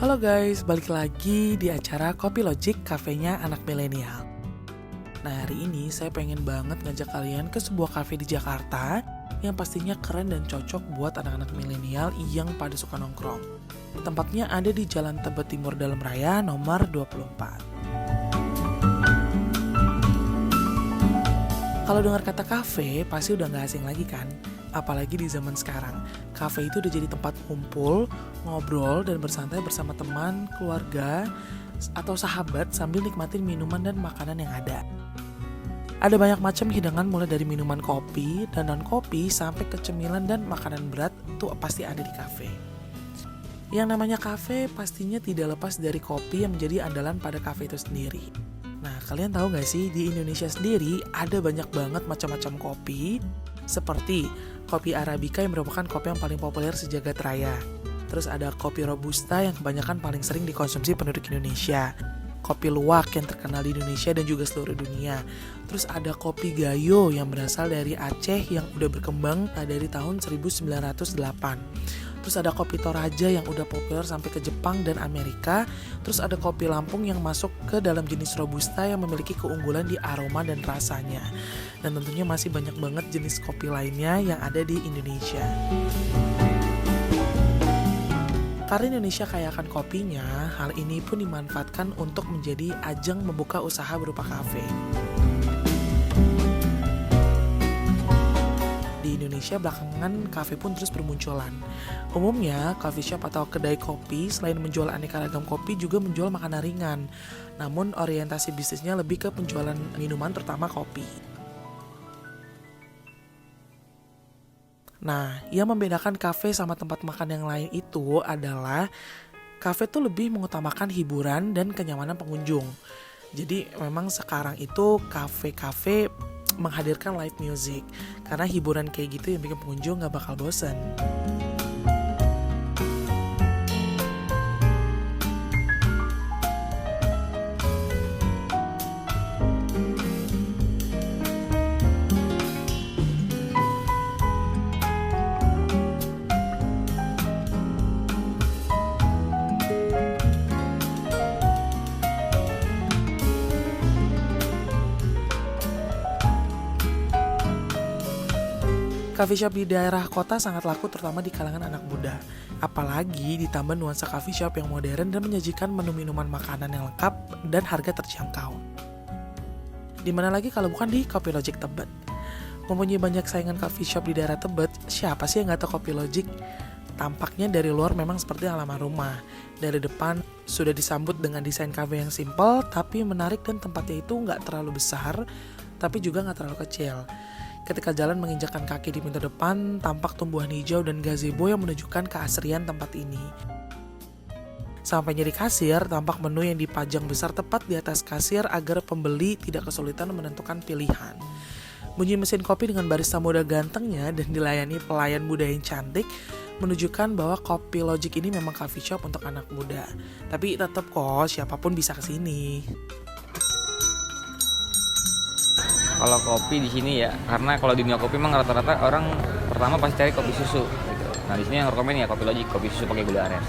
Halo guys, balik lagi di acara Kopi Logic, kafenya anak milenial. Nah, hari ini saya pengen banget ngajak kalian ke sebuah kafe di Jakarta yang pastinya keren dan cocok buat anak-anak milenial yang pada suka nongkrong. Tempatnya ada di Jalan Tebet Timur Dalam Raya nomor 24. Kalau dengar kata kafe, pasti udah gak asing lagi kan? Apalagi di zaman sekarang, kafe itu udah jadi tempat kumpul, ngobrol, dan bersantai bersama teman, keluarga, atau sahabat sambil nikmatin minuman dan makanan yang ada. Ada banyak macam hidangan mulai dari minuman kopi dan non-kopi sampai ke cemilan dan makanan berat tuh pasti ada di kafe. Yang namanya kafe pastinya tidak lepas dari kopi yang menjadi andalan pada kafe itu sendiri. Nah, kalian tahu gak sih di Indonesia sendiri ada banyak banget macam-macam kopi, seperti kopi Arabica yang merupakan kopi yang paling populer sejagat raya. Terus ada kopi Robusta yang kebanyakan paling sering dikonsumsi penduduk Indonesia. Kopi luwak yang terkenal di Indonesia dan juga seluruh dunia. Terus ada kopi Gayo yang berasal dari Aceh yang udah berkembang dari tahun 1908. Terus ada kopi Toraja yang udah populer sampai ke Jepang dan Amerika. Terus ada kopi Lampung yang masuk ke dalam jenis Robusta yang memiliki keunggulan di aroma dan rasanya. Dan tentunya masih banyak banget jenis kopi lainnya yang ada di Indonesia. Karena Indonesia kaya akan kopinya, hal ini pun dimanfaatkan untuk menjadi ajang membuka usaha berupa kafe. Di Indonesia belakangan kafe pun terus bermunculan. Umumnya, coffee shop atau kedai kopi selain menjual aneka ragam kopi juga menjual makanan ringan. Namun orientasi bisnisnya lebih ke penjualan minuman terutama kopi. Nah, yang membedakan kafe sama tempat makan yang lain itu adalah kafe tuh lebih mengutamakan hiburan dan kenyamanan pengunjung. Jadi memang sekarang itu kafe-kafe menghadirkan live music karena hiburan kayak gitu yang bikin pengunjung gak bakal bosan. Coffee shop di daerah kota sangat laku terutama di kalangan anak muda. Apalagi ditambah nuansa coffee shop yang modern dan menyajikan menu minuman makanan yang lengkap dan harga terjangkau. Dimana lagi kalau bukan di Kopi Logic Tebet. Mempunyai banyak saingan coffee shop di daerah Tebet, siapa sih yang gak tahu Kopi Logic? Tampaknya dari luar memang seperti halaman rumah. Dari depan sudah disambut dengan desain kafe yang simple tapi menarik dan tempatnya itu gak terlalu besar tapi juga gak terlalu kecil. Ketika jalan menginjakkan kaki di pintu depan, tampak tumbuhan hijau dan gazebo yang menunjukkan keasrian tempat ini. Sampainya di kasir, tampak menu yang dipajang besar tepat di atas kasir agar pembeli tidak kesulitan menentukan pilihan. Bunyi mesin kopi dengan barista muda gantengnya dan dilayani pelayan muda yang cantik menunjukkan bahwa Kopi Logic ini memang coffee shop untuk anak muda. Tapi tetap kok, siapapun bisa kesini. Kalau kopi di sini ya, karena kalau di dunia kopi memang rata-rata orang pertama pasti cari kopi susu gitu. Nah, di sini yang rekomen ya Kopi Logic, kopi susu pakai gula aren.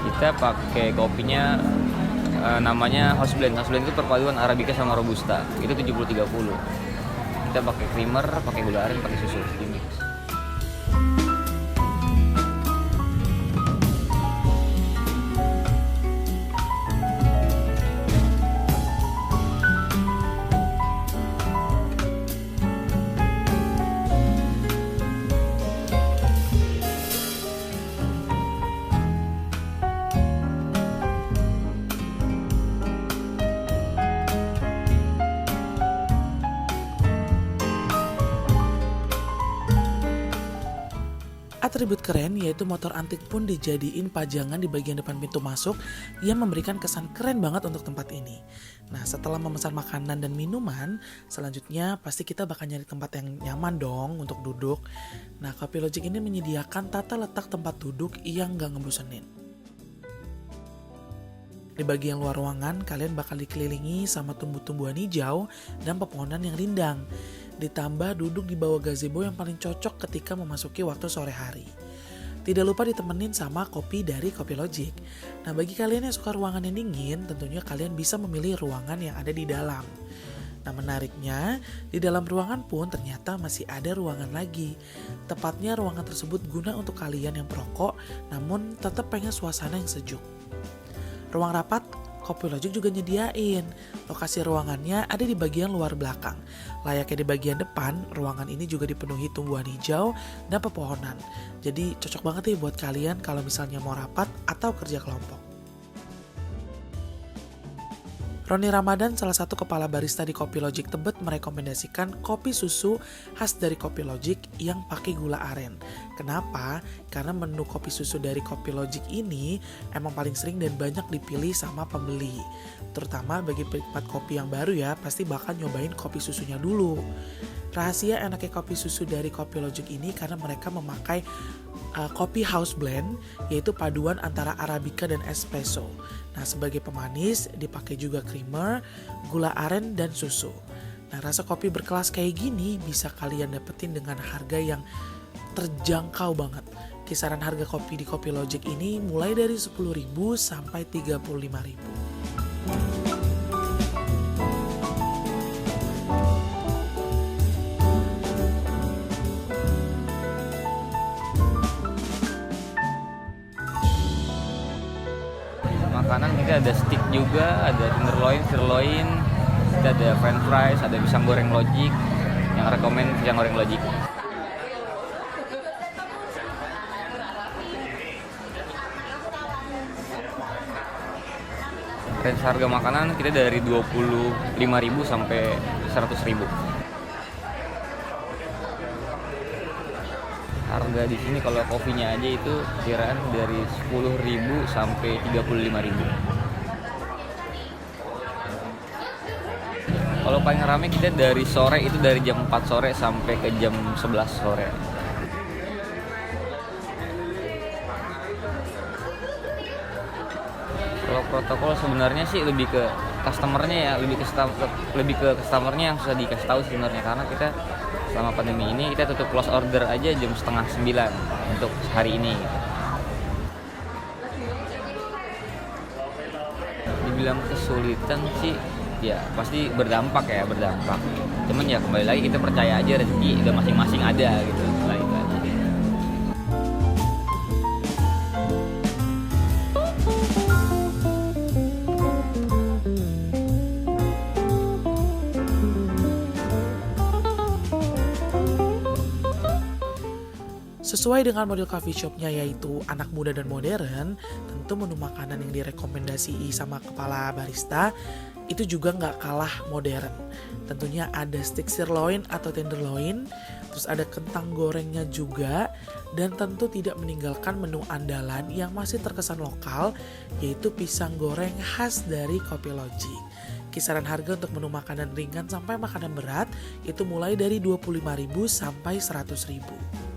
Kita pakai kopinya namanya house blend. House blend itu perpaduan Arabica sama Robusta. Itu 70-30. Kita pakai creamer, pakai gula aren, pakai susu. Ini. Atribut keren yaitu motor antik pun dijadiin pajangan di bagian depan pintu masuk yang memberikan kesan keren banget untuk tempat ini. Nah, setelah memesan makanan dan minuman, selanjutnya pasti kita bakal nyari tempat yang nyaman dong untuk duduk. Nah, Kopi Logic ini menyediakan tata letak tempat duduk yang gak ngebosenin. Di bagian luar ruangan, kalian bakal dikelilingi sama tumbuh-tumbuhan hijau dan pepohonan yang rindang. ditambah duduk di bawah gazebo yang paling cocok ketika memasuki waktu sore hari. Tidak lupa ditemenin sama kopi dari Kopi Logic. Nah, bagi kalian yang suka ruangan yang dingin, tentunya kalian bisa memilih ruangan yang ada di dalam. Nah, menariknya, di dalam ruangan pun ternyata masih ada ruangan lagi. Tepatnya ruangan tersebut guna untuk kalian yang perokok, namun tetap pengen suasana yang sejuk. Ruang rapat, Kopi Logic juga nyediain. Lokasi ruangannya ada di bagian luar belakang. Layaknya di bagian depan, ruangan ini juga dipenuhi tumbuhan hijau dan pepohonan. Jadi cocok banget nih buat kalian kalau misalnya mau rapat atau kerja kelompok. Roni Ramadan, salah satu kepala barista di Kopi Logic Tebet, merekomendasikan kopi susu khas dari Kopi Logic yang pakai gula aren. Kenapa? Karena menu kopi susu dari Kopi Logic ini emang paling sering dan banyak dipilih sama pembeli. Terutama bagi penikmat kopi yang baru ya, pasti bakal nyobain kopi susunya dulu. Rahasia enaknya kopi susu dari Kopi Logic ini karena mereka memakai kopi house blend, yaitu paduan antara Arabica dan espresso. Nah, sebagai pemanis dipakai juga creamer, gula aren, dan susu. Nah, rasa kopi berkelas kayak gini bisa kalian dapetin dengan harga yang terjangkau banget. Kisaran harga kopi di Kopi Logic ini mulai dari 10.000 sampai 35.000. Makanan kita ada steak juga, ada tenderloin, sirloin, kita ada french fries, ada pisang goreng Logic. Yang rekomen pisang goreng Logic. Range harga makanan kita dari 25.000 sampai 100.000. Harga di sini kalau kopinya aja itu kiraan dari 10.000 sampai 35.000. Kalau paling rame kita dari sore itu dari jam 4 sore sampai ke jam 11 sore. Kalau protokol sebenarnya sih lebih ke customernya ya, lebih ke customernya yang susah dikasih tahu sebenarnya, karena kita selama pandemi ini kita tutup close order aja jam 8:30 untuk hari ini. Dibilang kesulitan sih, ya pasti berdampak. Cuman ya kembali lagi kita percaya aja rezeki udah masing-masing ada gitu. Lah itu aja. Sesuai dengan model coffee shopnya yaitu anak muda dan modern, tentu menu makanan yang direkomendasi sama kepala barista itu juga nggak kalah modern. Tentunya ada steak sirloin atau tenderloin, terus ada kentang gorengnya juga, dan tentu tidak meninggalkan menu andalan yang masih terkesan lokal, yaitu pisang goreng khas dari Kopi Logic. Kisaran harga untuk menu makanan ringan sampai makanan berat itu mulai dari 25.000 sampai 100.000.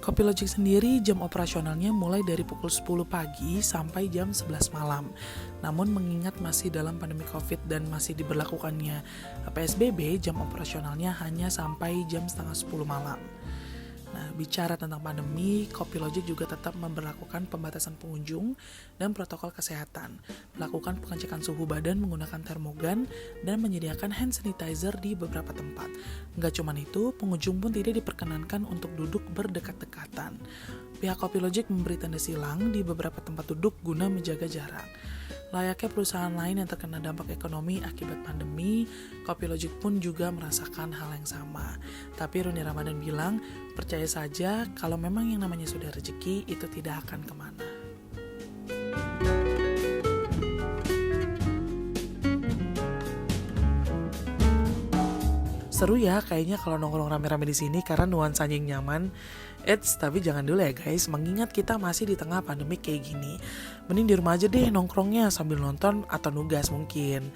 Kopi Logic sendiri jam operasionalnya mulai dari pukul 10 pagi sampai jam 11 malam. Namun mengingat masih dalam pandemi Covid dan masih diberlakukannya PSBB, jam operasionalnya hanya sampai jam setengah 10 malam. Nah, bicara tentang pandemi, Kopi Logic juga tetap memberlakukan pembatasan pengunjung dan protokol kesehatan, melakukan pengecekan suhu badan menggunakan termogan, dan menyediakan hand sanitizer di beberapa tempat. Nggak cuma itu, pengunjung pun tidak diperkenankan untuk duduk berdekat-dekatan. Pihak Kopi Logic memberi tanda silang di beberapa tempat duduk guna menjaga jarak. Layaknya perusahaan lain yang terkena dampak ekonomi akibat pandemi, Kopi Logic pun juga merasakan hal yang sama. Tapi Roni Ramadan bilang, percaya saja kalau memang yang namanya sudah rezeki itu tidak akan kemana. Seru ya kayaknya kalau nongkrong rame-rame di sini karena nuansanya yang nyaman. Tapi jangan dulu ya guys, mengingat kita masih di tengah pandemi kayak gini. Mending di rumah aja deh nongkrongnya sambil nonton atau nugas mungkin.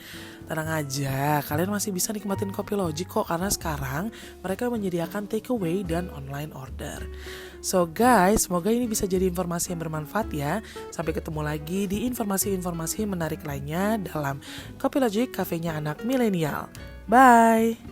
Tenang aja, kalian masih bisa nikmatin Kopi Loji kok karena sekarang mereka menyediakan takeaway dan online order. So guys, semoga ini bisa jadi informasi yang bermanfaat ya. Sampai ketemu lagi di informasi-informasi menarik lainnya dalam Kopi Loji, kafenya anak milenial. Bye!